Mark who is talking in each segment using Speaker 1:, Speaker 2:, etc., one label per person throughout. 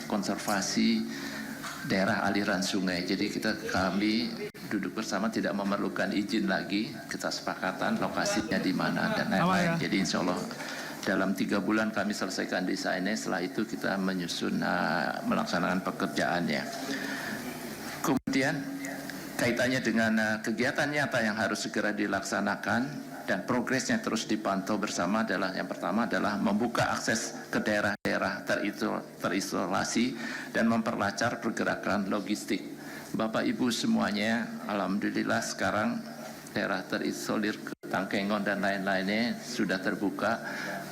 Speaker 1: konservasi daerah aliran sungai. Jadi kami duduk bersama tidak memerlukan izin lagi, kita sepakatan lokasinya di mana dan lain-lain. Jadi insya Allah dalam 3 bulan kami selesaikan desainnya, setelah itu kita menyusun melaksanakan pekerjaannya. Kemudian kaitannya dengan kegiatan nyata yang harus segera dilaksanakan dan progresnya terus dipantau bersama adalah yang pertama adalah membuka akses ke daerah-daerah terisolasi dan memperlancar pergerakan logistik. Bapak Ibu semuanya, alhamdulillah sekarang daerah terisolir ke Tangkengon dan lain-lainnya sudah terbuka,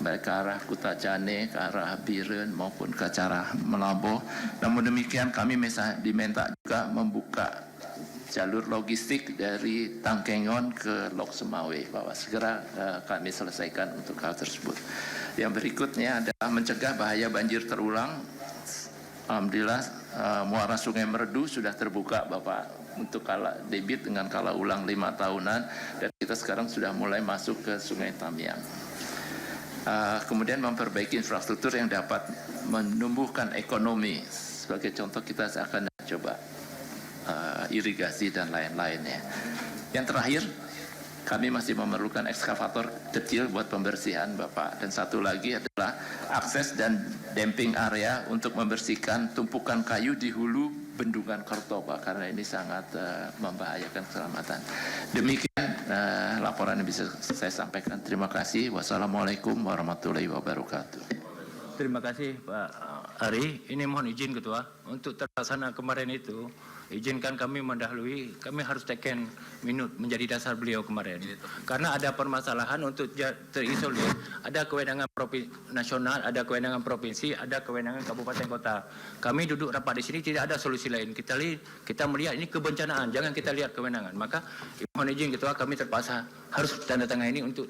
Speaker 1: baik ke arah Kutajane, ke arah Biren maupun ke arah Melambo. Namun demikian kami diminta juga membuka jalur logistik dari Tangkengon ke Lok Semawe, bahwa segera kami selesaikan untuk hal tersebut. Yang berikutnya adalah mencegah bahaya banjir terulang. Alhamdulillah muara Sungai Merdu sudah terbuka Bapak untuk kala debit dengan kala ulang 5 tahunan, dan kita sekarang sudah mulai masuk ke Sungai Tamiang. Kemudian memperbaiki infrastruktur yang dapat menumbuhkan ekonomi. Sebagai contoh kita akan coba irigasi dan lain-lainnya. Yang terakhir, kami masih memerlukan ekskavator kecil buat pembersihan Bapak. Dan satu lagi adalah akses dan damping area untuk membersihkan tumpukan kayu di hulu Bendungan Kortoba, karena ini sangat membahayakan keselamatan. Demikian laporan yang bisa saya sampaikan. Terima kasih. Wassalamualaikum warahmatullahi wabarakatuh.
Speaker 2: Terima kasih Pak Ari. Ini mohon izin Ketua, untuk terlaksana kemarin itu, izinkan kami mendahului, kami harus taken minut menjadi dasar beliau kemarin. Karena ada permasalahan untuk terisolir, ada kewenangan nasional, ada kewenangan provinsi, ada kewenangan kabupaten kota. Kami duduk rapat di sini tidak ada solusi lain. Kita melihat ini kebencanaan, jangan kita lihat kewenangan. Maka mohon izin Ketua, kami terpaksa harus tanda tangan ini untuk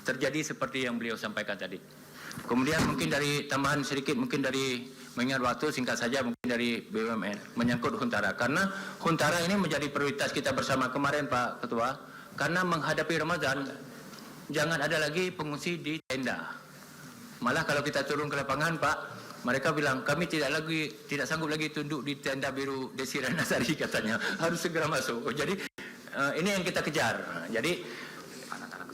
Speaker 2: terjadi seperti yang beliau sampaikan tadi. Kemudian mungkin dari tambahan sedikit, mungkin dari mengingat waktu singkat saja, mungkin dari BUMN menyangkut Huntara. Karena Huntara ini menjadi prioritas kita bersama kemarin Pak Ketua. Karena menghadapi Ramadan, jangan ada lagi pengungsi di tenda. Malah kalau kita turun ke lapangan Pak, mereka bilang kami tidak sanggup lagi tunduk di tenda biru Desi Ranasari katanya, harus segera masuk. Jadi ini yang kita kejar. Jadi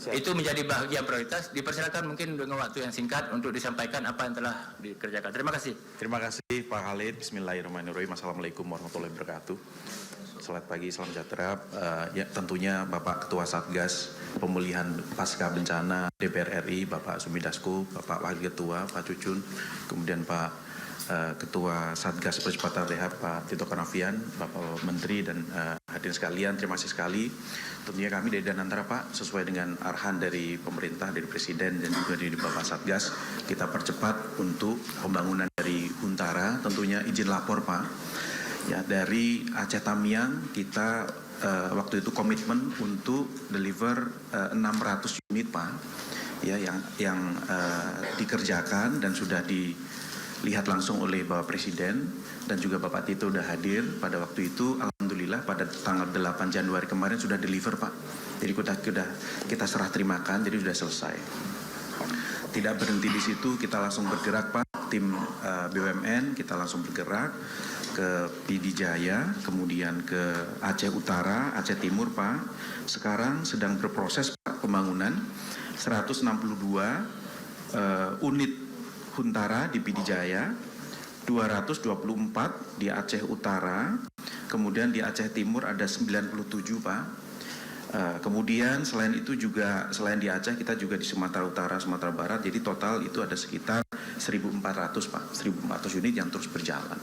Speaker 2: itu menjadi bahagian prioritas. Dipersilakan mungkin dengan waktu yang singkat untuk disampaikan apa yang telah dikerjakan. Terima kasih.
Speaker 3: Terima kasih Pak Khalid. Bismillahirrahmanirrahim. Assalamualaikum warahmatullahi wabarakatuh. Selamat pagi, salam sejahtera. Ya, tentunya Bapak Ketua Satgas Pemulihan Pasca Bencana DPR RI, Bapak Sumidasko, Bapak Wakil Ketua, Pak Cucun, kemudian Pak Ketua Satgas Percepatan Rehab Pak Tito Karnavian, Bapak Menteri dan hadirin sekalian, terima kasih sekali. Tentunya kami dari Danantara Pak, sesuai dengan arahan dari pemerintah, dari Presiden dan juga dari Bapak Satgas, kita percepat untuk pembangunan dari Huntara. Tentunya izin lapor Pak. Ya, dari Aceh Tamiang kita waktu itu komitmen untuk deliver 600 unit Pak, ya yang dikerjakan dan sudah dilihat langsung oleh Bapak Presiden dan juga Bapak Tito sudah hadir pada waktu itu. Alhamdulillah pada tanggal 8 Januari kemarin sudah deliver Pak. Jadi kita serah terimakan, jadi sudah selesai. Tidak berhenti di situ, kita langsung bergerak Pak, tim BUMN kita langsung bergerak ke PD Jaya, kemudian ke Aceh Utara, Aceh Timur Pak. Sekarang sedang berproses Pak pembangunan 162 unit Huntara di PD Jaya, 224 di Aceh Utara, kemudian di Aceh Timur ada 97 Pak. Kemudian selain itu juga, selain di Aceh kita juga di Sumatera Utara, Sumatera Barat, jadi total itu ada sekitar 1.400 Pak, 1.400 unit yang terus berjalan.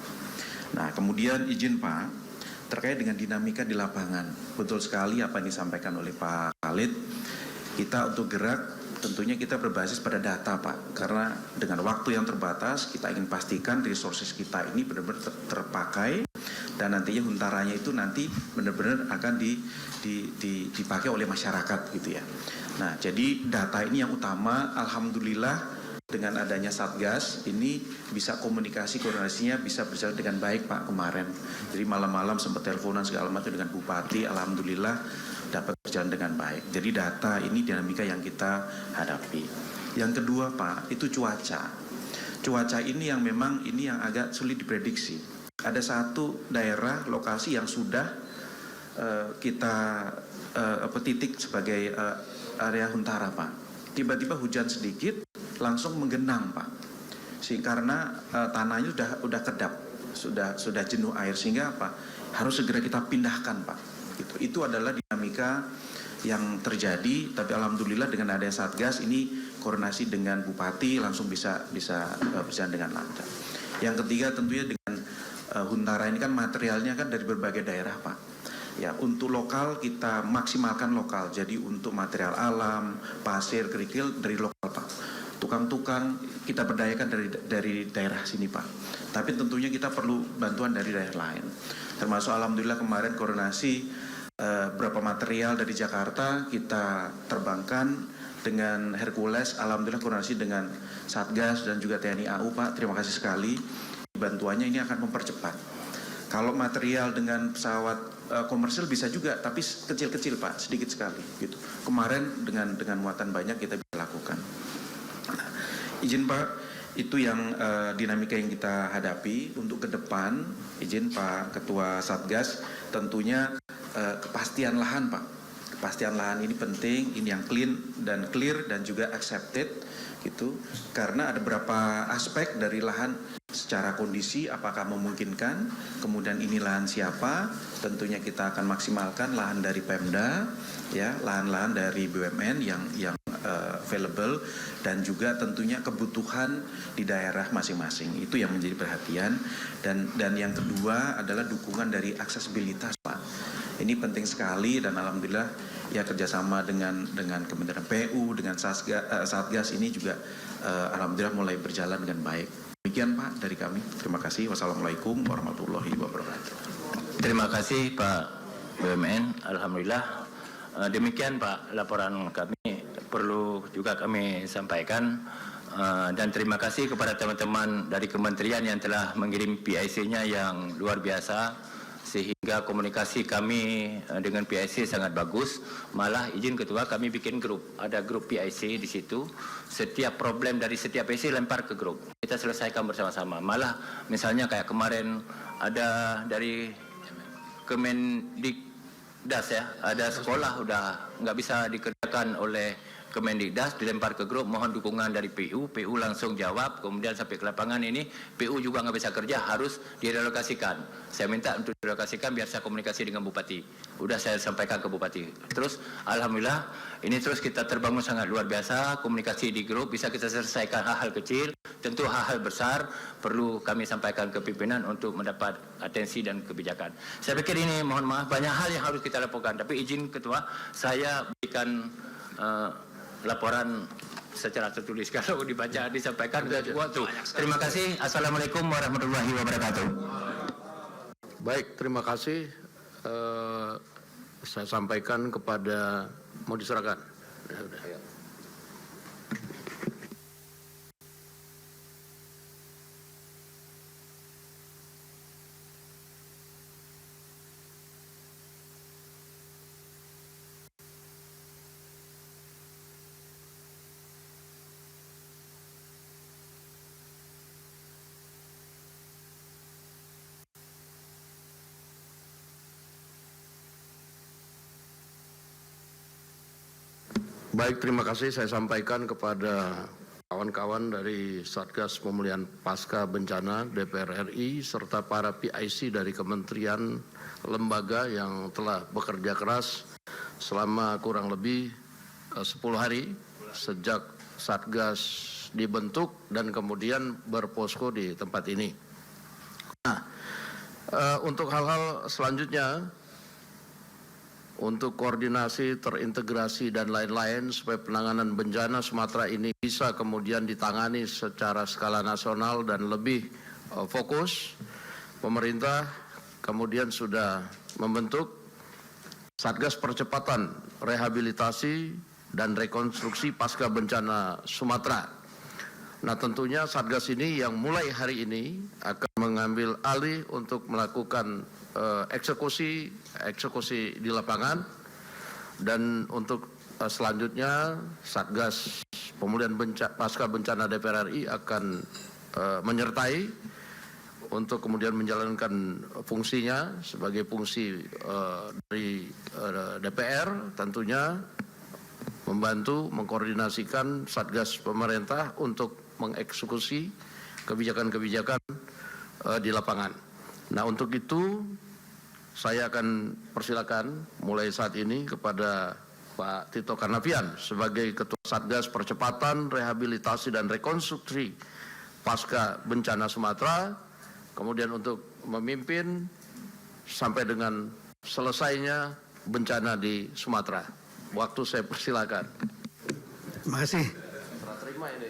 Speaker 3: Nah kemudian izin Pak, terkait dengan dinamika di lapangan, betul sekali apa yang disampaikan oleh Pak Khalid, kita untuk gerak tentunya kita berbasis pada data Pak, karena dengan waktu yang terbatas kita ingin pastikan resources kita ini benar-benar terpakai dan nantinya Huntaranya itu nanti benar-benar akan dipakai oleh masyarakat gitu ya. Nah jadi data ini yang utama. Alhamdulillah dengan adanya Satgas ini bisa komunikasi, koordinasinya bisa berjalan dengan baik Pak kemarin. Jadi malam-malam sempat teleponan segala macam dengan Bupati, alhamdulillah dapat berjalan dengan baik. Jadi data ini dinamika yang kita hadapi. Yang kedua Pak, itu cuaca. cuaca ini yang memang ini yang agak sulit diprediksi. Ada satu daerah lokasi yang sudah kita titik sebagai area huntara, Pak. Tiba-tiba hujan sedikit langsung menggenang, Pak. Karena tanahnya sudah kedap, sudah jenuh air, sehingga apa? Harus segera kita pindahkan, Pak. Gitu. Itu adalah dinamika yang terjadi. Tapi alhamdulillah dengan adanya Satgas ini koordinasi dengan Bupati langsung bisa berjalan dengan lancar. Yang ketiga tentunya dengan huntara ini kan materialnya kan dari berbagai daerah, Pak. Ya, untuk lokal kita maksimalkan lokal. Jadi untuk material alam, pasir, kerikil dari lokal, Pak. Tukang-tukang kita berdayakan dari daerah sini, Pak. Tapi tentunya kita perlu bantuan dari daerah lain. Termasuk alhamdulillah kemarin koordinasi beberapa material dari Jakarta kita terbangkan dengan Hercules. Alhamdulillah koordinasi dengan Satgas dan juga TNI AU, Pak. Terima kasih sekali. Bantuannya ini akan mempercepat. Kalau material dengan pesawat komersil bisa juga, tapi kecil-kecil, Pak, sedikit sekali gitu. Kemarin dengan muatan banyak kita bisa lakukan. Nah, izin Pak, itu yang dinamika yang kita hadapi. Untuk ke depan, izin Pak Ketua Satgas, tentunya kepastian lahan, Pak. Kepastian lahan ini penting, ini yang clean dan clear dan juga accepted gitu. Karena ada beberapa aspek dari lahan secara kondisi apakah memungkinkan, kemudian ini lahan siapa, tentunya kita akan maksimalkan lahan dari Pemda, ya, lahan-lahan dari BUMN yang available, dan juga tentunya kebutuhan di daerah masing-masing. Itu yang menjadi perhatian. Dan yang kedua adalah dukungan dari aksesibilitas, Pak. Ini penting sekali dan alhamdulillah ya kerjasama dengan Kementerian PU, dengan Satgas ini juga alhamdulillah mulai berjalan dengan baik. Demikian Pak dari kami. Terima kasih. Wassalamualaikum warahmatullahi wabarakatuh.
Speaker 2: Terima kasih Pak BUMN. Alhamdulillah. Demikian Pak laporan kami, perlu juga kami sampaikan. Dan terima kasih kepada teman-teman dari kementerian yang telah mengirim PIC-nya yang luar biasa, sehingga komunikasi kami dengan PIC sangat bagus. Malah izin Ketua, kami bikin grup, ada grup PIC di situ. Setiap problem dari setiap PIC lempar ke grup, kita selesaikan bersama-sama. Malah misalnya kayak kemarin ada dari Kemendikdas, ya, ada sekolah udah nggak bisa dikerjakan oleh Kemendikdas, dilempar ke grup, mohon dukungan dari PU langsung jawab, kemudian sampai ke lapangan ini, PU juga nggak bisa kerja, harus direlokasikan. Saya minta untuk direlokasikan biar saya komunikasi dengan Bupati. Udah saya sampaikan ke Bupati. Terus, alhamdulillah, ini terus kita terbangun sangat luar biasa, komunikasi di grup, bisa kita selesaikan hal-hal kecil, tentu hal-hal besar, perlu kami sampaikan ke pimpinan untuk mendapat atensi dan kebijakan. Saya pikir ini, mohon maaf, banyak hal yang harus kita laporkan, tapi izin Ketua, saya berikan laporan secara tertulis. Kalau dibaca, disampaikan waktu. Terima kasih. Assalamualaikum warahmatullahi wabarakatuh.
Speaker 4: Baik, terima kasih. Saya sampaikan kepada, mau diserahkan. Ya, udah. Baik, terima kasih. Saya sampaikan kepada kawan-kawan dari Satgas Pemulihan Pasca Bencana DPR RI serta para PIC dari kementerian lembaga yang telah bekerja keras selama kurang lebih 10 hari sejak Satgas dibentuk dan kemudian berposko di tempat ini. Nah, untuk hal-hal selanjutnya, untuk koordinasi, terintegrasi, dan lain-lain supaya penanganan bencana Sumatera ini bisa kemudian ditangani secara skala nasional dan lebih fokus, pemerintah kemudian sudah membentuk Satgas Percepatan Rehabilitasi dan Rekonstruksi Pasca Bencana Sumatera. Nah, tentunya Satgas ini yang mulai hari ini akan mengambil alih untuk melakukan eksekusi di lapangan, dan untuk selanjutnya Satgas Pemulihan Pasca Bencana DPR RI akan menyertai untuk kemudian menjalankan fungsinya sebagai fungsi dari DPR, tentunya membantu mengkoordinasikan Satgas pemerintah untuk mengeksekusi kebijakan-kebijakan di lapangan. Nah, untuk itu saya akan persilakan mulai saat ini kepada Pak Tito Karnavian sebagai Ketua Satgas Percepatan Rehabilitasi dan Rekonstruksi Pasca Bencana Sumatera, kemudian untuk memimpin sampai dengan selesainya bencana di Sumatera. Waktu saya persilakan.
Speaker 5: Terima kasih.
Speaker 4: Terima ini.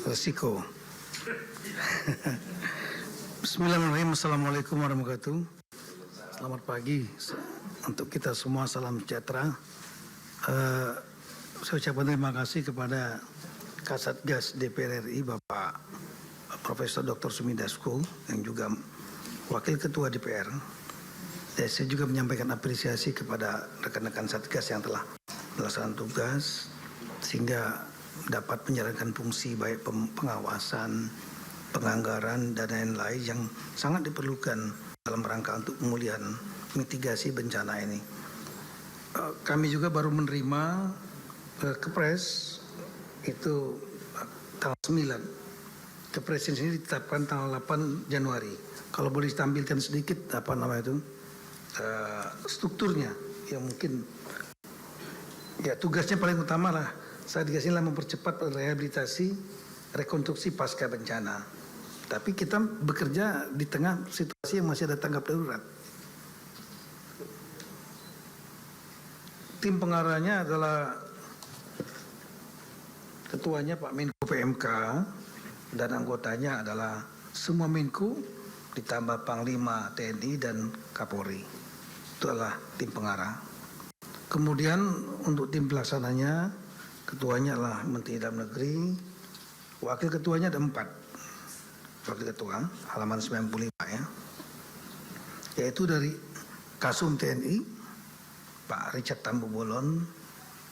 Speaker 5: Resiko. Bismillahirrahmanirrahim. Assalamualaikum warahmatullahi wabarakatuh. Selamat pagi untuk kita semua. Salam sejahtera. Saya ucapkan terima kasih kepada Kasatgas DPR RI Bapak Profesor Dr. Sumi Dasko yang juga Wakil Ketua DPR. Dan saya juga menyampaikan apresiasi kepada rekan-rekan Satgas yang telah melaksanakan tugas sehingga dapat menjalankan fungsi baik pengawasan, penganggaran, dan lain-lain yang sangat diperlukan dalam rangka untuk pemulihan mitigasi bencana ini. Kami juga baru menerima Kepres itu tanggal 9. Kepres ini ditetapkan tanggal 8 Januari. Kalau boleh ditampilkan sedikit apa namanya itu strukturnya yang mungkin ya tugasnya paling utama lah Satgas ini mempercepat rehabilitasi rekonstruksi pasca bencana. Tapi kita bekerja di tengah situasi yang masih ada tanggap darurat. Tim pengarahnya adalah ketuanya Pak Menko PMK dan anggotanya adalah semua Menko ditambah Panglima TNI dan Kapolri. Itu adalah tim pengarah. Kemudian untuk tim pelaksananya, ketuanya adalah Menteri Dalam Negeri, wakil ketuanya ada 4. Wakil ketua, halaman 95 ya. Yaitu dari Kasum TNI, Pak Richard Tambu Bolon,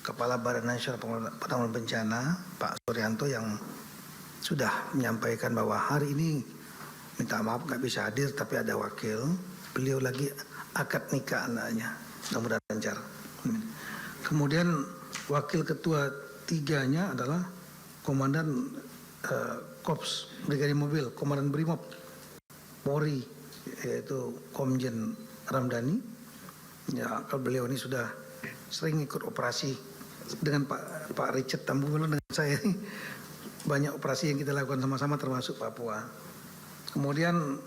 Speaker 5: Kepala Badan Nasional Penanggulangan Bencana, Pak Suryanto yang sudah menyampaikan bahwa hari ini minta maaf nggak bisa hadir tapi ada wakil. Beliau lagi akad nikah anaknya, mudah-mudahan lancar. Kemudian wakil ketua 3-nya adalah Komandan Korps Brigade Mobil, Komandan Brimob Polri, yaitu Komjen Ramdhani. Ya, beliau ini sudah sering ikut operasi dengan Pak Richard Tambu Bolon dengan saya ini. Banyak operasi yang kita lakukan sama-sama termasuk Papua. Kemudian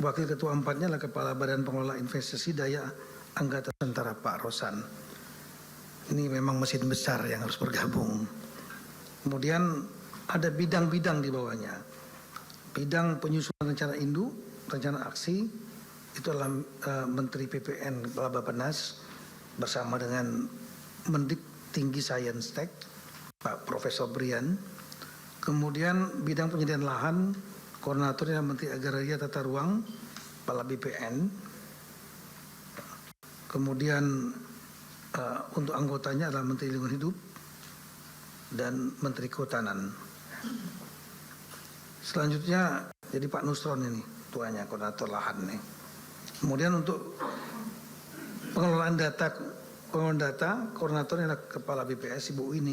Speaker 5: wakil ketua 4-nya adalah Kepala Badan Pengelola Investasi Daya Angkatan Tentara Pak Rosan. Ini memang mesin besar yang harus bergabung. Kemudian ada bidang-bidang di bawahnya. Bidang penyusunan rencana induk, rencana aksi, itu adalah Menteri PPN Kepala Bappenas bersama dengan Mendik Tinggi Sains-Tek, Pak Profesor Brian. Kemudian bidang penyediaan lahan, koordinatornya Menteri Agraria Tata Ruang, Kepala BPN. Kemudian untuk anggotanya adalah Menteri Lingkungan Hidup dan Menteri Kehutanan. Selanjutnya jadi Pak Nusron ini tuanya koordinator lahan nih. Kemudian untuk pengelolaan data, koordinatornya adalah Kepala BPS Ibu ini.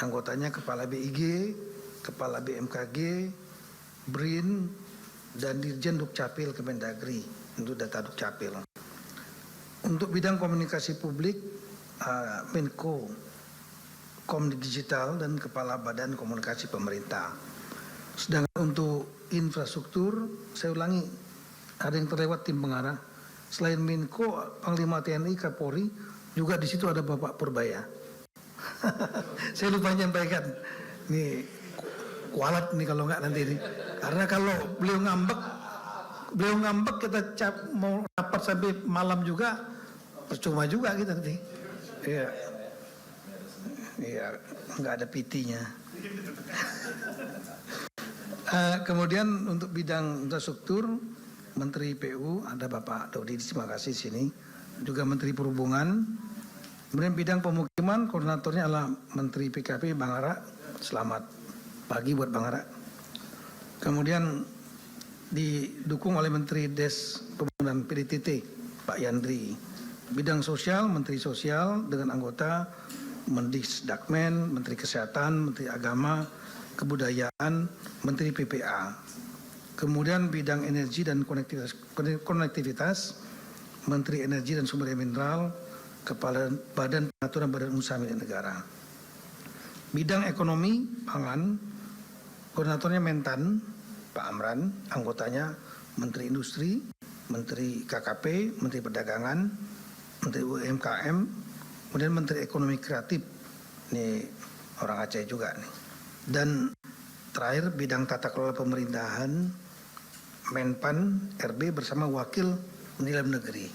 Speaker 5: Anggotanya Kepala BIG, Kepala BMKG, BRIN, dan Dirjen Dukcapil Kemendagri untuk data Dukcapil. Untuk bidang komunikasi publik, Menko Komunikasi Digital dan Kepala Badan Komunikasi Pemerintah. Sedangkan untuk infrastruktur, saya ulangi, ada yang terlewat tim pengarah. Selain Menko, Panglima TNI, Kapolri, juga di situ ada Bapak Purbaya. Saya lupa menyampaikan. Nih, kualat nih kalau nggak nanti ini. Karena kalau beliau ngambek kita mau rapat sampai malam juga, percuma juga kita nanti. Iya. Iya, nggak ada PT-nya. Kemudian untuk bidang infrastruktur, Menteri PU ada Bapak Dodi, terima kasih sini. Juga Menteri Perhubungan, Kemudian bidang pemukiman, koordinatornya adalah Menteri PKP Bang Ara. Selamat pagi buat Bang Ara. Kemudian didukung oleh Menteri Des Pembangunan PDTT Pak Yandri. Bidang sosial, Menteri Sosial dengan anggota Mendisdakmen, Menteri Kesehatan, Menteri Agama, Kebudayaan, Menteri PPA. Kemudian bidang energi dan konektivitas, Menteri Energi dan Sumber Daya Mineral, Kepala Badan Pengaturan Badan Usaha Milik Negara. Bidang ekonomi, pangan, koordinatornya Mentan, Pak Amran, anggotanya Menteri Industri, Menteri KKP, Menteri Perdagangan, Menteri UMKM, kemudian Menteri Ekonomi Kreatif, ini orang Aceh juga nih. Dan terakhir bidang tata kelola pemerintahan, Menpan RB bersama Wakil Menteri Dalam Negeri,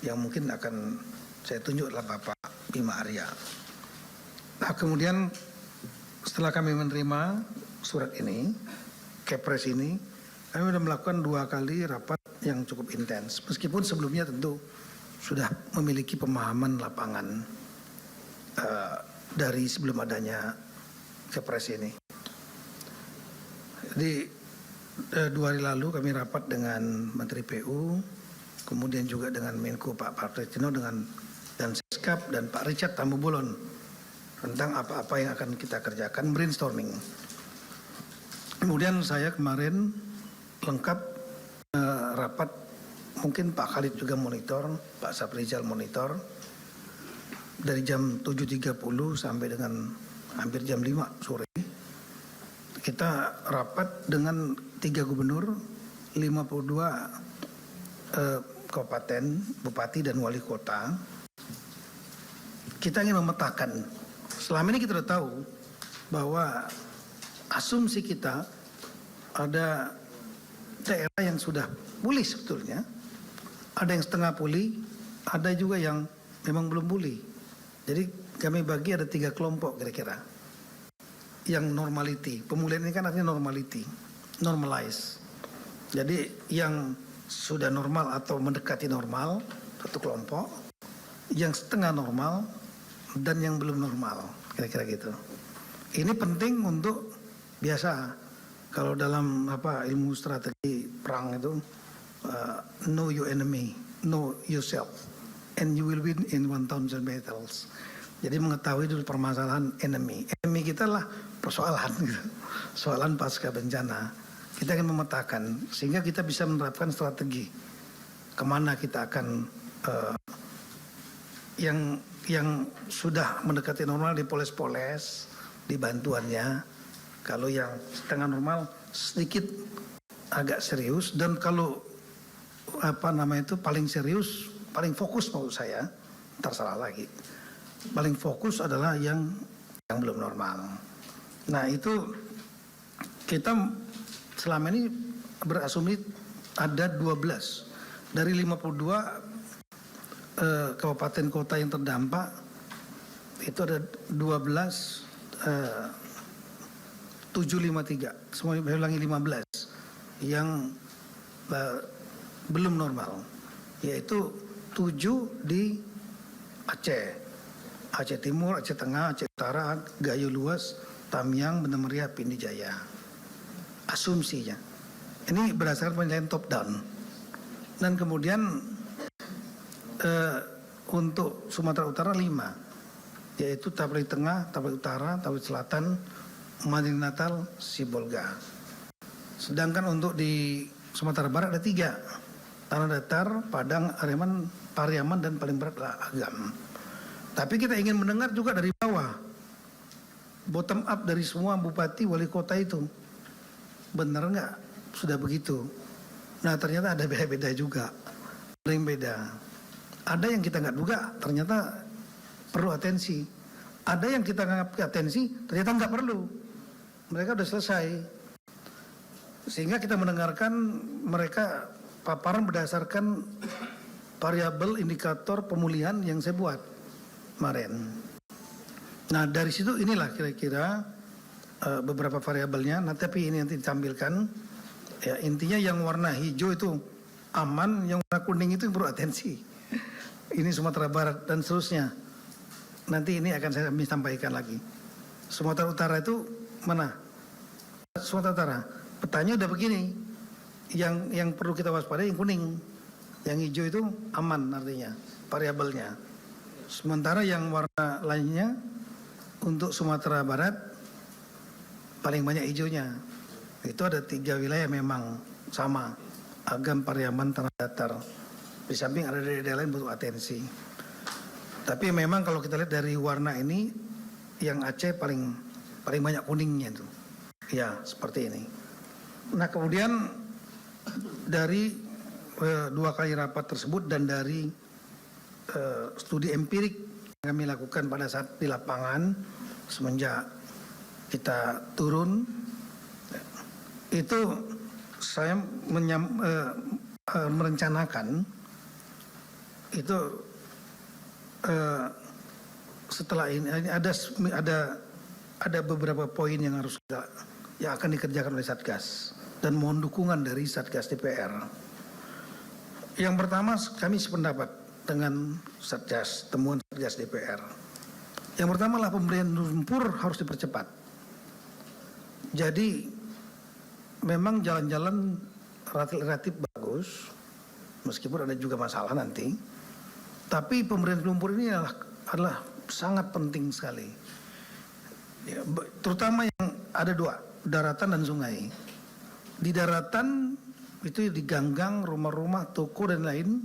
Speaker 5: yang mungkin akan saya tunjuk adalah Bapak Bima Arya. Nah, kemudian setelah kami menerima surat ini, Kepres ini, kami sudah melakukan 2 kali rapat yang cukup intens. Meskipun sebelumnya tentu sudah memiliki pemahaman lapangan dari sebelum adanya Kepres ini. Jadi 2 hari lalu kami rapat dengan Menteri PU, kemudian juga dengan Menko Pak Prasetyo dan Seskap dan Pak Richard Tambubolon tentang apa-apa yang akan kita kerjakan, brainstorming. Kemudian saya kemarin lengkap rapat, mungkin Pak Khalid juga monitor, Pak Saprizal monitor, dari jam 7.30 sampai dengan hampir jam 5 sore. Kita rapat dengan 3 gubernur, 52 kabupaten, bupati dan wali kota. Kita ingin memetakan, selama ini kita sudah tahu bahwa asumsi kita ada daerah yang sudah pulih sebetulnya, ada yang setengah pulih, ada juga yang memang belum pulih. Jadi kami bagi ada 3 kelompok kira-kira. Yang normality, pemulihan ini kan artinya normality, normalize. Jadi yang sudah normal atau mendekati normal, satu kelompok, yang setengah normal, dan yang belum normal, kira-kira gitu. Ini penting untuk biasa kalau dalam ilmu strategi perang itu know your enemy, know yourself, and you will win in 1,000 battles. Jadi mengetahui dulu permasalahan enemy. Enemy kita lah persoalan gitu. Soalan pasca bencana. Kita akan memetakan sehingga kita bisa menerapkan strategi kemana kita akan yang sudah mendekati normal dipoles-poles, dibantuannya. Kalau yang setengah normal sedikit agak serius, dan kalau paling serius, paling fokus menurut saya, ntar salah lagi. Paling fokus adalah yang belum normal. Nah itu kita selama ini berasumsi ada 12 dari 52 kabupaten kota yang terdampak, itu ada 753, semuanya saya ulangi 15 yang belum normal, yaitu 7 di Aceh Timur, Aceh Tengah, Aceh Utara, Gayo Luas, Tamiang, Banda Meriah, Pindi Jaya. Asumsinya ini berdasarkan penilaian top down. Dan kemudian untuk Sumatera Utara 5, yaitu Tapri Tengah, Tapri Utara, Tapri Selatan, Madinah Natal, Sibolga. Sedangkan untuk di Sumatera Barat ada 3, Tanah Datar, Padang, Pariaman, dan paling berat adalah Agam. Tapi kita ingin mendengar juga dari bawah, bottom up dari semua bupati, wali kota itu. Benar nggak sudah begitu? Nah ternyata ada beda-beda juga, paling beda. Ada yang kita nggak duga, ternyata perlu atensi. Ada yang kita nggak atensi, ternyata nggak perlu. Mereka udah selesai. Sehingga kita mendengarkan mereka paparan berdasarkan variabel indikator pemulihan yang saya buat kemarin. Nah dari situ inilah kira-kira beberapa variabelnya. Nah tapi ini nanti ditampilkan. Ya intinya yang warna hijau itu aman, yang warna kuning itu perlu atensi. Ini Sumatera Barat dan seterusnya. nanti ini akan saya sampaikan lagi. Sumatera Utara itu mana? Sumatera Utara. Petanya udah begini. Yang perlu kita waspadai yang kuning. Yang hijau itu aman artinya, variabelnya. Sementara yang warna lainnya untuk Sumatera Barat paling banyak hijaunya. Itu ada 3 wilayah memang sama. Agam, Pariaman, Tanah Datar. Di samping ada daerah lain butuh atensi. Tapi memang kalau kita lihat dari warna ini, yang Aceh paling banyak kuningnya itu. Ya, seperti ini. Nah, kemudian dari 2 kali rapat tersebut dan dari studi empirik yang kami lakukan pada saat di lapangan semenjak kita turun, itu saya merencanakan itu setelah ini ada beberapa poin yang akan dikerjakan oleh Satgas dan mohon dukungan dari Satgas DPR. Yang pertama, kami sependapat dengan Satgas, temuan Satgas DPR. Yang pertama adalah pemberian lumpur harus dipercepat. Jadi memang jalan-jalan relatif bagus, meskipun ada juga masalah nanti. Tapi pemberian lumpur ini adalah sangat penting sekali. Ya, terutama yang ada 2, daratan dan sungai. Di daratan itu di ganggang, rumah-rumah, toko dan lain,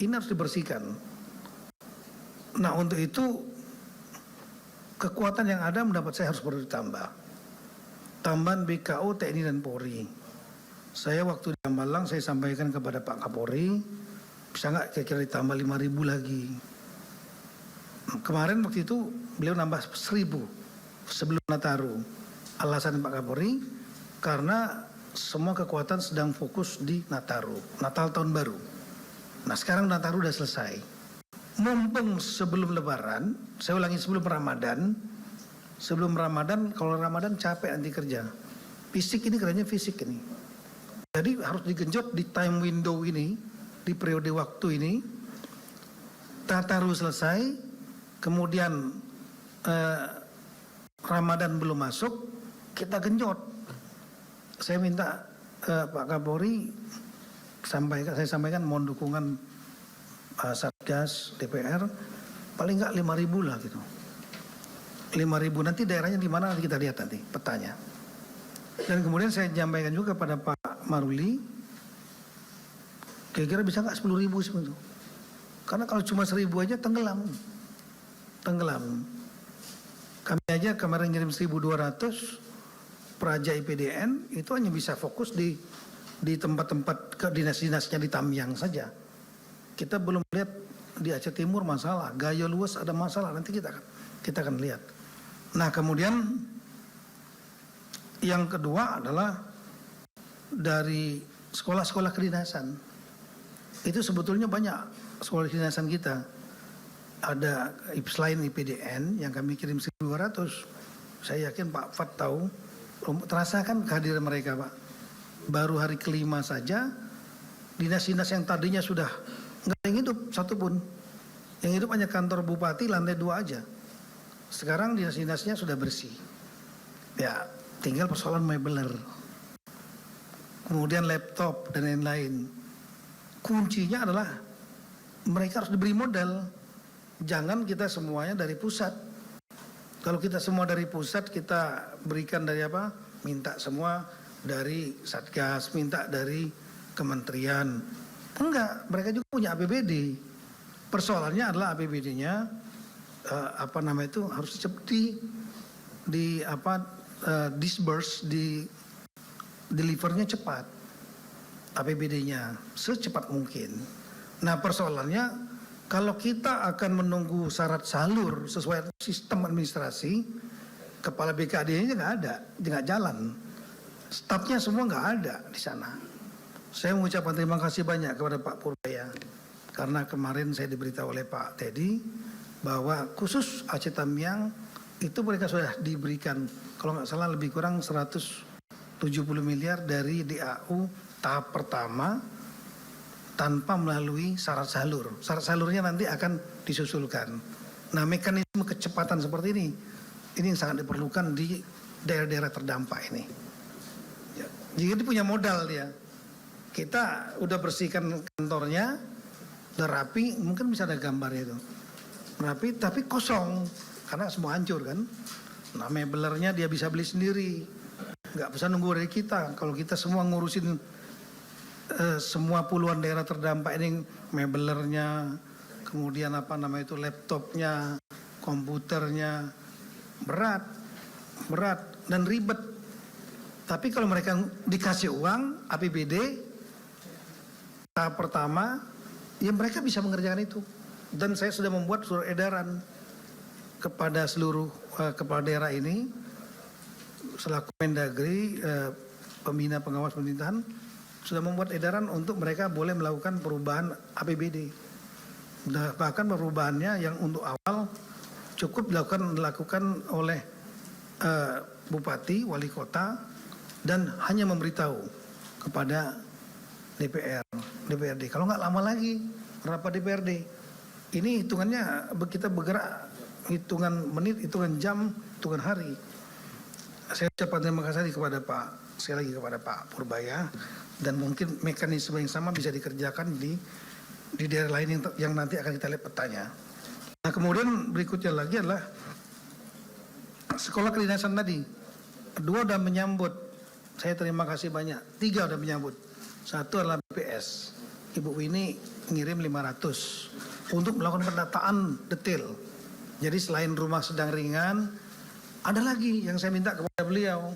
Speaker 5: ini harus dibersihkan. Nah, untuk itu kekuatan yang ada mendapat saya harus perlu ditambah. Tambahan BKO, TNI dan Polri. Saya waktu di Hambalang saya sampaikan kepada Pak Kapolri, bisa nggak kira-kira ditambah 5.000 lagi. Kemarin waktu itu beliau nambah 1.000 sebelum Nataru. Alasan Pak Kapolri karena semua kekuatan sedang fokus di Nataru, Natal tahun baru. Nah, sekarang Nataru udah selesai. Mumpung sebelum Lebaran, saya ulangi sebelum Ramadan. Sebelum Ramadan, kalau Ramadan capek nanti kerja. Fisik ini kerjanya fisik ini. Jadi harus digenjot di time window ini, di periode waktu ini. Nataru selesai, kemudian Ramadan belum masuk, kita genjot. Saya minta Pak Kapolri saya sampaikan mohon dukungan Satgas DPR paling nggak 5.000 lah gitu. 5.000 nanti daerahnya di mana nanti kita lihat nanti petanya. Dan kemudian saya sampaikan juga pada Pak Maruli, kira-kira bisa nggak 10.000 sebetulnya. Karena kalau cuma 1.000 aja tenggelam. Kami aja kemarin ngirim 1.200 Praja IPDN itu hanya bisa fokus di tempat-tempat ke dinas-dinasnya di Tamiang saja. Kita belum lihat di Aceh Timur masalah, Gayo Luas ada masalah, nanti kita akan lihat. Nah, kemudian yang kedua adalah dari sekolah-sekolah kedinasan. Itu sebetulnya banyak sekolah kedinasan kita. Ada selain IPDN yang kami kirim 1.200. Saya yakin Pak Fat tahu, terasa kan kehadiran mereka, Pak. Baru hari kelima saja dinas-dinas yang tadinya sudah nggak yang hidup satupun. Yang hidup hanya kantor bupati lantai 2 aja. Sekarang dinas-dinasnya sudah bersih. Ya, tinggal persoalan mebeler. Kemudian laptop dan lain-lain. Kuncinya adalah mereka harus diberi modal. Jangan kita semuanya dari pusat. Kalau kita semua dari pusat, kita berikan dari apa? Minta semua dari Satgas, minta dari kementerian. Enggak, mereka juga punya APBD. Persoalannya adalah APBD-nya harus disburse, delivernya cepat. APBD-nya secepat mungkin. Nah, persoalannya kalau kita akan menunggu syarat salur sesuai sistem administrasi, kepala BKD-nya nggak jalan. Stafnya semua nggak ada di sana. Saya mengucapkan terima kasih banyak kepada Pak Purbaya karena kemarin saya diberitahu oleh Pak Teddy bahwa khusus Aceh Tamiang itu mereka sudah diberikan kalau nggak salah lebih kurang 170 miliar dari DAU tahap pertama tanpa melalui syarat salur. Syarat salurnya nanti akan disusulkan. Nah, mekanisme kecepatan seperti ini yang sangat diperlukan di daerah-daerah terdampak ini. Ya, jadi punya modal dia. Kita udah bersihkan kantornya, udah rapi, mungkin bisa ada gambarnya itu. Rapi tapi kosong, karena semua hancur kan. Nah, meblernya dia bisa beli sendiri, nggak bisa nunggu dari kita. Kalau kita semua ngurusin semua puluhan daerah terdampak ini, meblernya, kemudian laptopnya, komputernya, berat dan ribet. Tapi kalau mereka dikasih uang APBD tahap pertama, ya mereka bisa mengerjakan itu. Dan saya sudah membuat surat edaran kepada seluruh kepala daerah ini selaku Mendagri, pembina pengawas pemerintahan, sudah membuat edaran untuk mereka boleh melakukan perubahan APBD. Bahkan perubahannya yang untuk awal cukup dilakukan oleh bupati, wali kota, dan hanya memberitahu kepada DPRD. Kalau nggak lama lagi rapat DPRD, ini hitungannya kita bergerak hitungan menit, hitungan jam, hitungan hari. Saya ucapkan terima kasih sekali lagi kepada Pak Purbaya, dan mungkin mekanisme yang sama bisa dikerjakan di daerah lain yang nanti akan kita lihat petanya. Nah, kemudian berikutnya lagi adalah sekolah kedinasan tadi. 2 sudah menyambut, saya terima kasih banyak. 3 sudah menyambut. 1 adalah BPS. Ibu Winnie ngirim 500 untuk melakukan pendataan detail. Jadi selain rumah sedang ringan, ada lagi yang saya minta kepada beliau.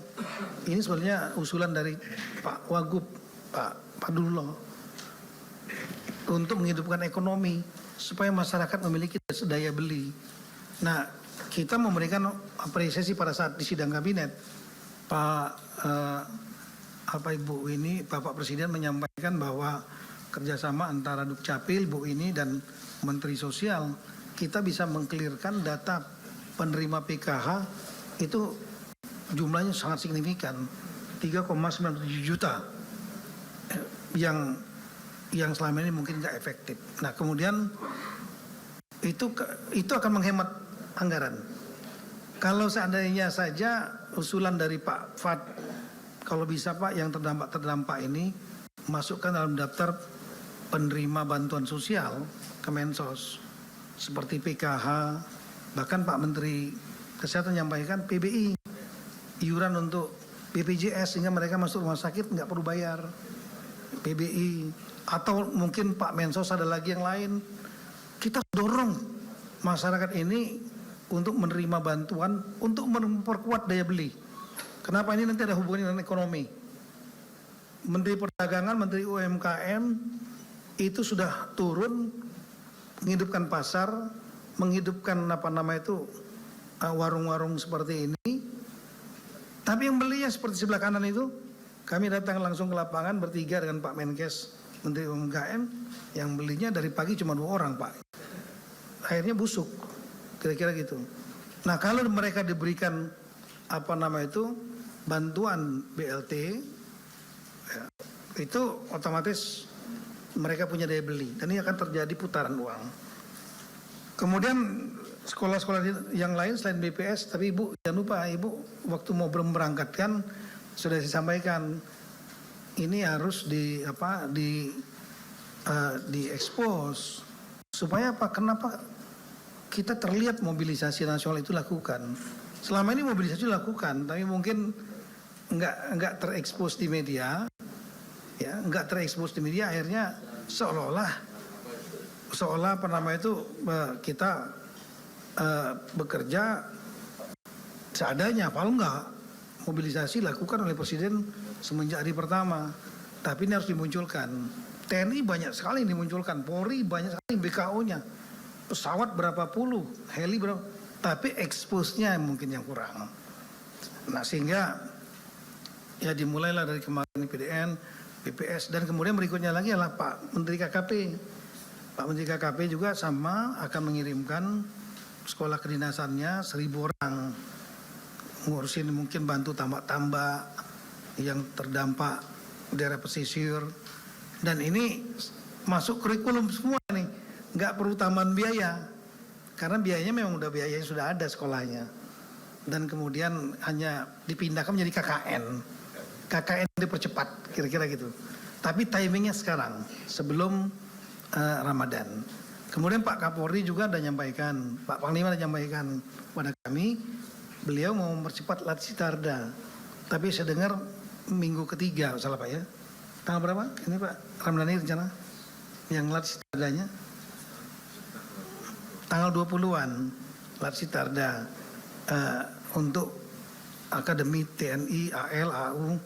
Speaker 5: Ini sebenarnya usulan dari Pak Wagub, Pak Dulo, untuk menghidupkan ekonomi supaya masyarakat memiliki daya beli. Nah, kita memberikan apresiasi pada saat di sidang kabinet. Ibu ini, Bapak Presiden menyampaikan bahwa kerjasama antara Dukcapil, Bu ini dan Menteri Sosial, kita bisa mengklirkan data penerima PKH itu jumlahnya sangat signifikan, 3,97 juta yang selama ini mungkin tidak efektif. Nah, kemudian itu akan menghemat anggaran. Kalau seandainya saja usulan dari Pak Fad, kalau bisa Pak yang terdampak ini masukkan dalam daftar penerima bantuan sosial Kemensos seperti PKH, bahkan Pak Menteri Kesehatan menyampaikan PBI, iuran untuk BPJS sehingga mereka masuk rumah sakit nggak perlu bayar, PBI, atau mungkin Pak Mensos ada lagi yang lain. Kita dorong masyarakat ini untuk menerima bantuan untuk memperkuat daya beli. Kenapa ini nanti ada hubungannya dengan ekonomi? Menteri Perdagangan, Menteri UMKM itu sudah turun menghidupkan pasar, menghidupkan warung-warung seperti ini. Tapi yang belinya seperti sebelah kanan itu, kami datang langsung ke lapangan bertiga dengan Pak Menkes, Menteri UMKM, yang belinya dari pagi cuma 2 orang Pak. Akhirnya busuk, kira-kira gitu. Nah, kalau mereka diberikan bantuan BLT, ya, itu otomatis mereka punya daya beli dan ini akan terjadi putaran uang. Kemudian sekolah-sekolah yang lain selain BPS, tapi Ibu jangan lupa, Ibu waktu mau memberangkatkan sudah saya sampaikan ini harus diekspos supaya apa? Kenapa kita terlihat mobilisasi nasional itu lakukan? Selama ini mobilisasi dilakukan, tapi mungkin nggak terekspos di media, ya nggak terekspos di media, akhirnya seolah kita bekerja seadanya. Kalau enggak, mobilisasi dilakukan oleh Presiden semenjak hari pertama, tapi ini harus dimunculkan. TNI banyak sekali dimunculkan, Polri banyak sekali, BKO-nya, pesawat berapa puluh, heli berapa, tapi eksposnya mungkin yang kurang. Nah, sehingga ya dimulailah dari kemarin PDN, BPS, dan kemudian berikutnya lagi adalah Pak Menteri KKP. Pak Menteri KKP juga sama akan mengirimkan sekolah kedinasannya 1.000 orang, ngurusin mungkin bantu tambak-tambak yang terdampak daerah pesisir, dan ini masuk kurikulum semua nih, nggak perlu tambahan biaya karena biayanya memang udah biayanya sudah ada sekolahnya. Dan kemudian hanya dipindahkan menjadi KKN. KKN dipercepat, kira-kira gitu. Tapi timingnya sekarang, sebelum Ramadan. Kemudian Pak Kapolri juga ada nyampaikan, Pak Panglima ada nyampaikan pada kami, beliau mau mempercepat Latsitarda. Tapi saya dengar minggu ketiga, salah Pak ya. Tanggal berapa? Ini Pak Ramdhani rencana yang Latsitardanya? Tanggal 20-an Latsitarda untuk Akademi TNI, AL, AU,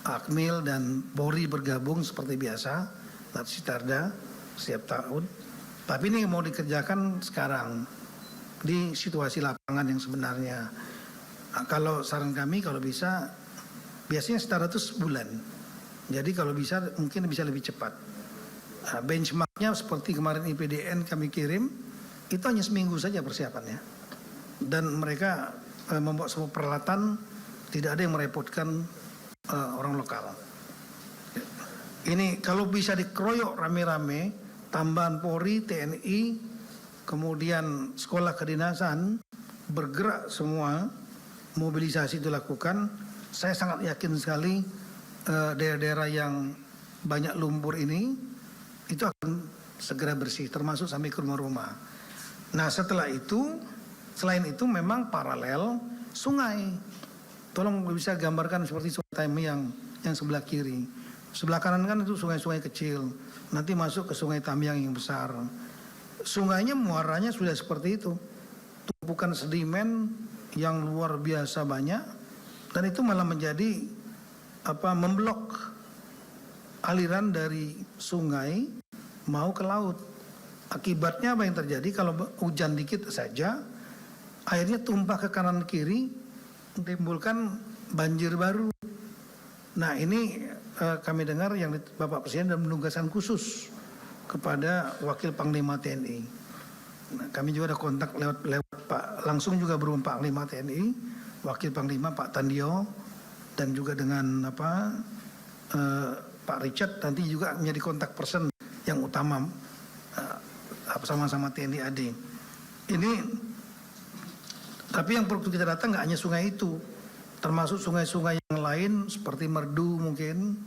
Speaker 5: Akmil dan Polri bergabung seperti biasa, Latsitarda setiap tahun. Tapi ini mau dikerjakan sekarang di situasi lapangan yang sebenarnya. Nah, kalau saran kami kalau bisa, biasanya setara itu sebulan. Jadi kalau bisa mungkin bisa lebih cepat. Nah, benchmarknya seperti kemarin IPDN kami kirim, itu hanya seminggu saja persiapannya. Dan mereka membawa semua peralatan, tidak ada yang merepotkan orang lokal. Ini kalau bisa dikeroyok rame-rame, tambahan Polri, TNI, kemudian sekolah kedinasan, bergerak semua, mobilisasi dilakukan, saya sangat yakin sekali daerah-daerah yang banyak lumpur ini, itu akan segera bersih, termasuk sampai ke rumah-rumah. Nah setelah itu, selain itu memang paralel sungai. Tolong bisa gambarkan seperti sungai Tami yang sebelah kiri. Sebelah kanan kan itu sungai-sungai kecil. Nanti masuk ke sungai Tamiang yang besar. Sungainya muaranya sudah seperti itu. Tumpukan sedimen yang luar biasa banyak. Dan itu malah menjadi memblok aliran dari sungai mau ke laut. Akibatnya apa yang terjadi? Kalau hujan dikit saja, airnya tumpah ke kanan kiri, menimbulkan banjir baru. Nah ini kami dengar yang Bapak Presiden dan penugasan khusus kepada Wakil Panglima TNI. Nah, kami juga ada kontak lewat Pak, langsung juga berupa Panglima TNI, Wakil Panglima Pak Tandio, dan juga dengan Pak Richard nanti juga menjadi kontak person yang utama sama-sama TNI AD. Ini tapi yang perlu kita datang nggak hanya sungai itu, termasuk sungai-sungai yang lain seperti Merdu mungkin,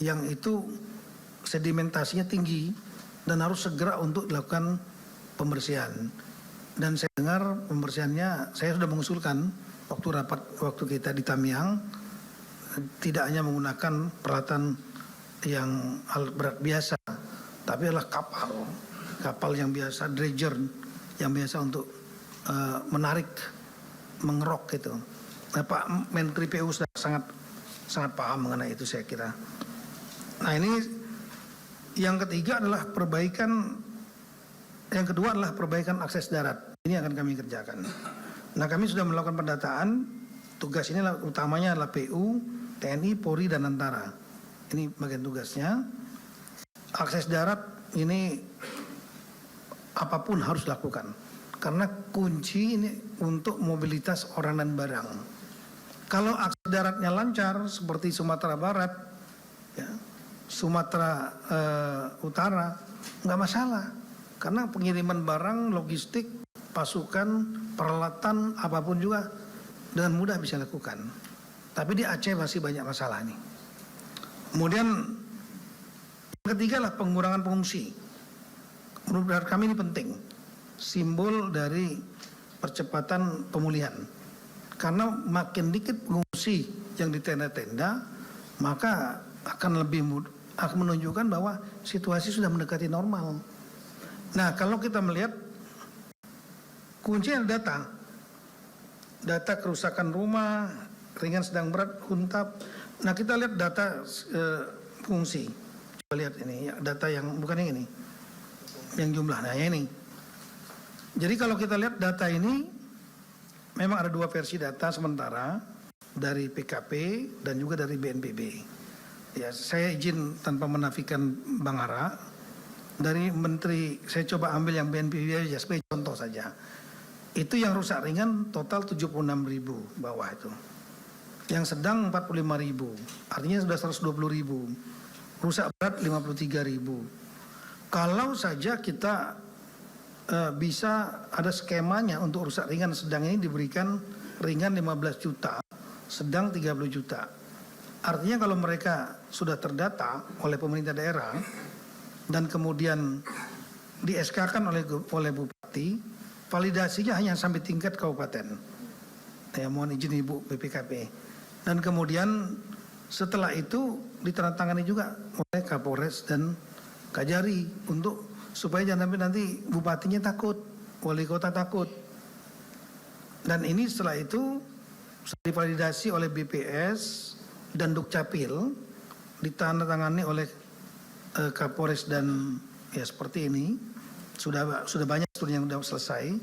Speaker 5: yang itu sedimentasinya tinggi dan harus segera untuk dilakukan pembersihan. Dan saya dengar pembersihannya, saya sudah mengusulkan waktu kita di Tamiang, tidak hanya menggunakan peralatan yang alat berat biasa, tapi adalah kapal yang biasa, dredger yang biasa untuk menarik, mengerok gitu. Nah, Pak Menteri PU sudah sangat paham mengenai itu saya kira. Nah ini yang ketiga adalah yang kedua adalah perbaikan akses darat. Ini akan kami kerjakan. Nah kami sudah melakukan pendataan. Tugas ini utamanya adalah PU, TNI, Polri dan Tentara. Ini bagian tugasnya. Akses darat ini apapun harus dilakukan. Karena kunci ini untuk mobilitas orang dan barang. Kalau akses daratnya lancar seperti Sumatera Barat, ya, Sumatera Utara, nggak masalah. Karena pengiriman barang, logistik, pasukan, peralatan, apapun juga dengan mudah bisa lakukan. Tapi di Aceh masih banyak masalah nih. Kemudian yang ketiga adalah pengurangan pengungsi. Menurut kami ini penting. Simbol dari percepatan pemulihan. Karena makin dikit pengungsi yang di tenda-tenda, maka akan lebih mudah, akan menunjukkan bahwa situasi sudah mendekati normal. Nah, kalau kita melihat kuncinya data kerusakan rumah, ringan, sedang, berat, huntap. Nah, kita lihat data pengungsi. Coba lihat ini, data yang bukan yang ini, yang jumlah. Nah, ini. Jadi kalau kita lihat data ini, memang ada dua versi data sementara dari PKP dan juga dari BNPB. Ya, saya izin tanpa menafikan Bang Ara, dari Menteri, saya coba ambil yang BNPB aja sebagai contoh saja. Itu yang rusak ringan total 76.000 bawah itu. Yang sedang 45.000, artinya sudah 120.000. Rusak berat 53.000. Kalau saja kita bisa ada skemanya untuk rusak ringan sedang ini diberikan ringan 15 juta, sedang 30 juta. Artinya kalau mereka sudah terdata oleh pemerintah daerah dan kemudian di SK-kan oleh bupati, validasinya hanya sampai tingkat kabupaten. Ya, mohon izin Ibu BPKP. Dan kemudian setelah itu ditandatangani juga oleh Kapolres dan Kajari untuk supaya jangan sampai nanti bupatinya takut, wali kota takut. Dan ini setelah itu divalidasi oleh BPS dan Dukcapil, ditandatangani oleh Kapolres dan ya seperti ini. Sudah banyak studi yang sudah selesai.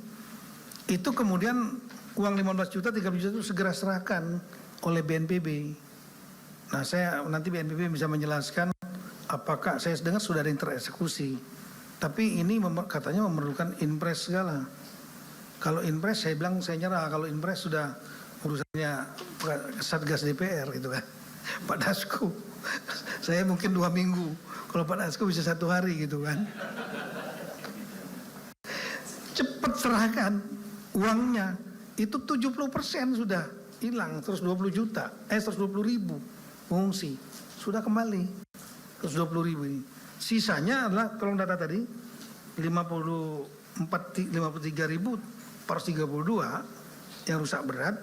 Speaker 5: Itu kemudian uang 15 juta, 30 juta itu segera serahkan oleh BNPB. Nah, nanti BNPB bisa menjelaskan apakah saya dengar sudah ada yang tereksekusi. Tapi ini katanya memerlukan impres segala. Kalau impres saya bilang saya nyerah. Kalau impres sudah urusannya Satgas DPR gitu kan. Pak Dasko. Saya mungkin 2 minggu. Kalau Pak Dasko bisa 1 hari gitu kan. Cepat serahkan uangnya. Itu 70% sudah hilang. 120 juta. 120 ribu pengungsi. Sudah kembali. 120 ribu ini. Sisanya adalah, tolong data tadi, 53.432 yang rusak berat.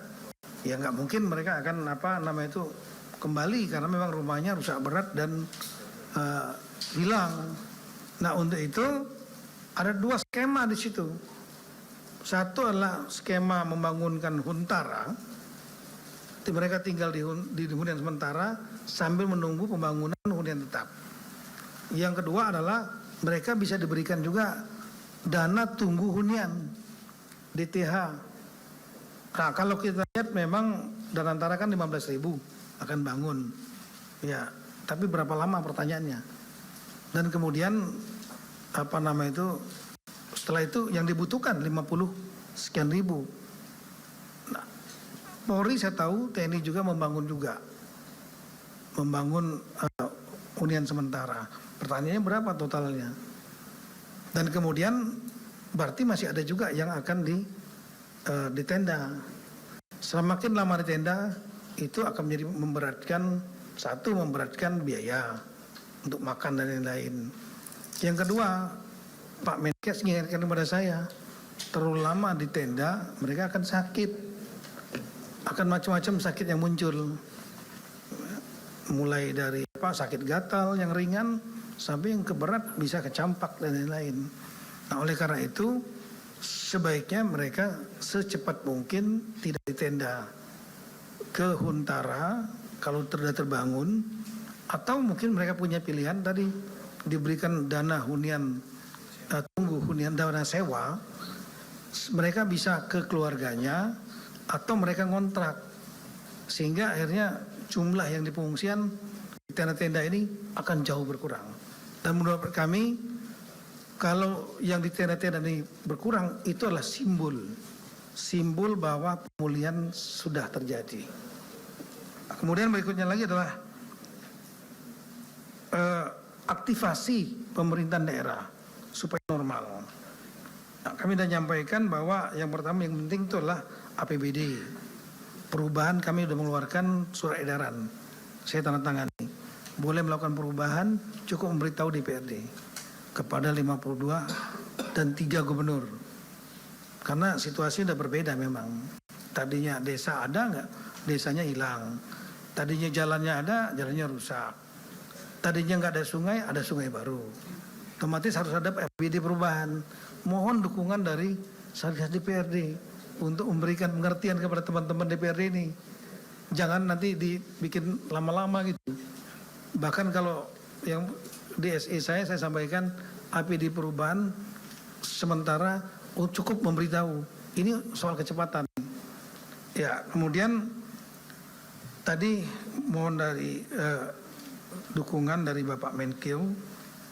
Speaker 5: Ya nggak mungkin mereka akan kembali karena memang rumahnya rusak berat dan hilang. Nah, untuk itu ada 2 skema di situ. Satu adalah skema membangunkan huntara. Mereka tinggal di hunian sementara sambil menunggu pembangunan hunian tetap. Yang kedua adalah mereka bisa diberikan juga dana tunggu hunian, DTH. Nah, kalau kita lihat memang Danantara kan 15.000 akan bangun. Ya, tapi berapa lama pertanyaannya? Dan kemudian setelah itu yang dibutuhkan 50 sekian ribu. Nah, Polri saya tahu TNI juga membangun hunian sementara. Pertanyaannya berapa totalnya? Dan kemudian berarti masih ada juga yang akan di tenda. Semakin lama di tenda itu akan menjadi memberatkan biaya untuk makan dan lain-lain. Yang kedua, Pak Menkes mengingatkan kepada saya, terlalu lama di tenda mereka akan sakit, akan macam-macam sakit yang muncul, mulai dari sakit gatal yang ringan sampai yang keberat bisa kecampak dan lain-lain. Nah, oleh karena itu sebaiknya mereka secepat mungkin tidak di tenda, ke huntara kalau sudah terbangun, atau mungkin mereka punya pilihan tadi diberikan dana hunian hunian dana sewa, mereka bisa ke keluarganya atau mereka ngontrak, sehingga akhirnya jumlah yang di pengungsian di tenda-tenda ini akan jauh berkurang. Dan menurut kami, kalau yang di tenda-tenda ini berkurang, itu adalah simbol bahwa pemulihan sudah terjadi. Kemudian berikutnya lagi adalah aktivasi pemerintahan daerah supaya normal. Nah, kami sudah menyampaikan bahwa yang pertama yang penting itu adalah APBD. Perubahan kami sudah mengeluarkan surat edaran. Saya tanda tangani. Boleh melakukan perubahan, cukup memberitahu DPRD kepada 52 dan 3 gubernur. Karena situasi sudah berbeda memang. Tadinya desa ada nggak? Desanya hilang. Tadinya jalannya ada, jalannya rusak. Tadinya nggak ada sungai baru. Otomatis harus ada APBD perubahan. Mohon dukungan dari Satgas DPRD untuk memberikan pengertian kepada teman-teman DPRD ini. Jangan nanti dibikin lama-lama gitu. Bahkan kalau yang di SE saya sampaikan APBD perubahan sementara cukup memberitahu. Ini soal kecepatan. Ya, kemudian tadi mohon dari dukungan dari Bapak Menkeu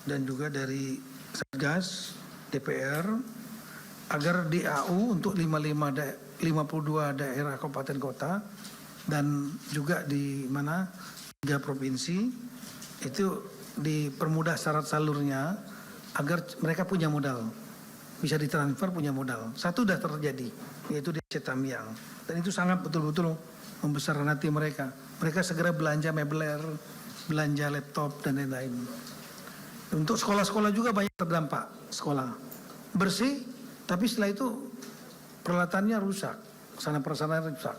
Speaker 5: dan juga dari Satgas DPR agar DAU untuk 52 daerah kabupaten kota dan juga di 3 provinsi itu dipermudah syarat salurnya agar mereka punya modal bisa ditransfer punya modal. Satu sudah terjadi, yaitu di Cetamiang. Dan itu sangat betul-betul membesarkan hati mereka. Mereka segera belanja mebler, belanja laptop, dan lain-lain. Untuk sekolah-sekolah juga banyak terdampak. Sekolah bersih, tapi setelah itu peralatannya rusak, sarana-prasarana rusak.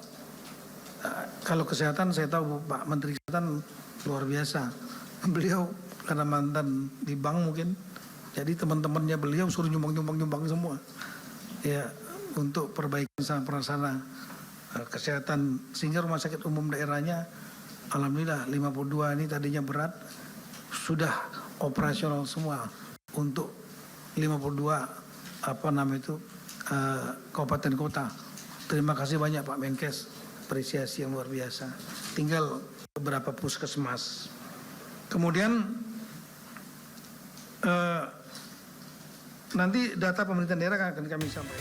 Speaker 5: Kalau kesehatan saya tahu Pak Menteri Kesehatan luar biasa. Beliau karena mantan di bank mungkin, jadi teman-temannya beliau suruh nyumbang semua. Ya, untuk perbaikan sarana-prasarana kesehatan, sehingga rumah sakit umum daerahnya alhamdulillah 52 ini tadinya berat sudah operasional semua untuk 52 kabupaten kota. Terima kasih banyak Pak Menkes, apresiasi yang luar biasa. Tinggal beberapa puskesmas. Kemudian nanti data pemerintahan daerah akan kami sampaikan.